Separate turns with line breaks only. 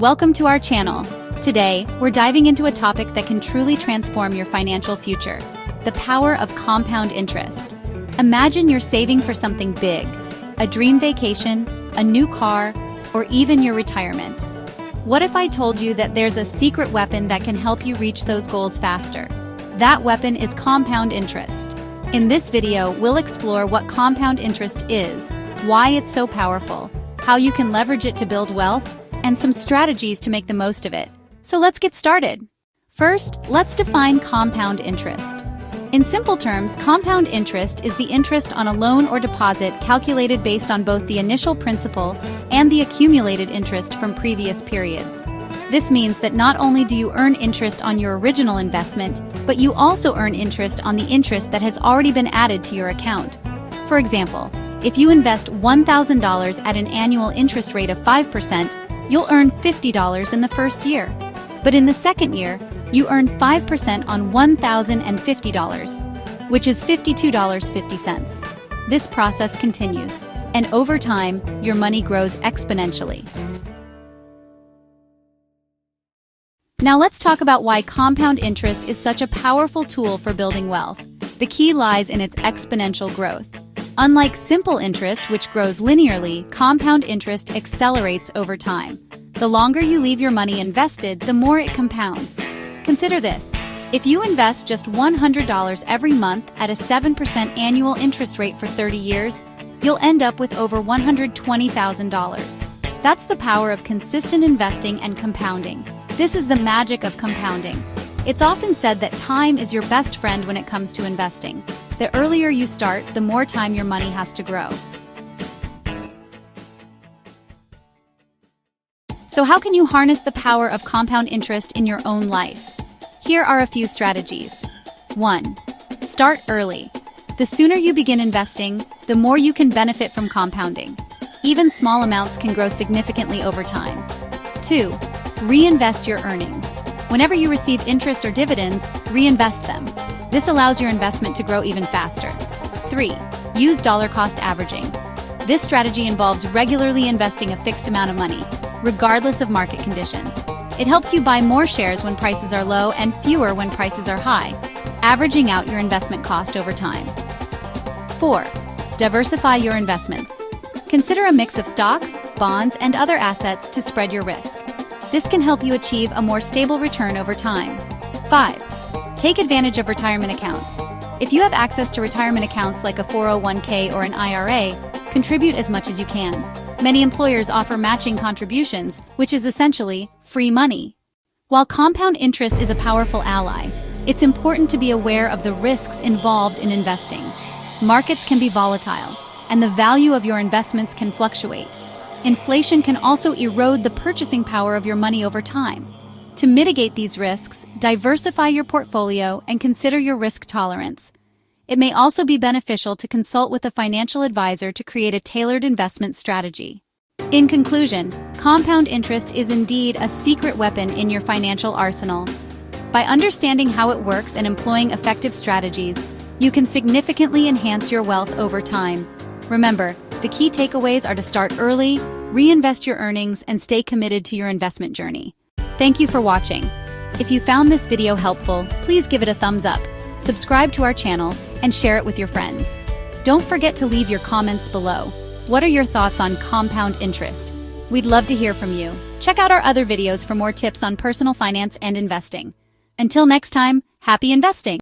Welcome to our channel. Today, we're diving into a topic that can truly transform your financial future: the power of compound interest. Imagine you're saving for something big: a dream vacation, a new car, or even your retirement. What if I told you that there's a secret weapon that can help you reach those goals faster? That weapon is compound interest. In this video, we'll explore what compound interest is, why it's so powerful, how you can leverage it to build wealth, and some strategies to make the most of it. So let's get started. First, let's define compound interest. In simple terms, compound interest is the interest on a loan or deposit calculated based on both the initial principal and the accumulated interest from previous periods. This means that not only do you earn interest on your original investment, but you also earn interest on the interest that has already been added to your account. For example, if you invest $1,000 at an annual interest rate of 5%, you'll earn $50 in the first year. But in the second year, you earn 5% on $1,050, which is $52.50. This process continues, and over time, your money grows exponentially. Now let's talk about why compound interest is such a powerful tool for building wealth. The key lies in its exponential growth. Unlike simple interest, which grows linearly, compound interest accelerates over time. The longer you leave your money invested, the more it compounds. Consider this: if you invest just $100 every month at a 7% annual interest rate for 30 years, you'll end up with over $120,000. That's the power of consistent investing and compounding. This is the magic of compounding. It's often said that time is your best friend when it comes to investing. The earlier you start, the more time your money has to grow. So how can you harness the power of compound interest in your own life? Here are a few strategies. 1. Start early. The sooner you begin investing, the more you can benefit from compounding. Even small amounts can grow significantly over time. 2. Reinvest your earnings. Whenever you receive interest or dividends, reinvest them. This allows your investment to grow even faster. 3. Use dollar-cost averaging. This strategy involves regularly investing a fixed amount of money, regardless of market conditions. It helps you buy more shares when prices are low and fewer when prices are high, averaging out your investment cost over time. 4. Diversify your investments. Consider a mix of stocks, bonds, and other assets to spread your risk. This can help you achieve a more stable return over time. 5. Take advantage of retirement accounts. If you have access to retirement accounts like a 401k or an IRA, contribute as much as you can. Many employers offer matching contributions, which is essentially free money. While compound interest is a powerful ally, it's important to be aware of the risks involved in investing. Markets can be volatile, and the value of your investments can fluctuate. Inflation can also erode the purchasing power of your money over time. To mitigate these risks, diversify your portfolio and consider your risk tolerance. It may also be beneficial to consult with a financial advisor to create a tailored investment strategy. In conclusion, compound interest is indeed a secret weapon in your financial arsenal. By understanding how it works and employing effective strategies, you can significantly enhance your wealth over time. Remember, the key takeaways are to start early, reinvest your earnings, and stay committed to your investment journey. Thank you for watching. If you found this video helpful, please give it a thumbs up, subscribe to our channel, and share it with your friends. Don't forget to leave your comments below. What are your thoughts on compound interest? We'd love to hear from you. Check out our other videos for more tips on personal finance and investing. Until next time, happy investing!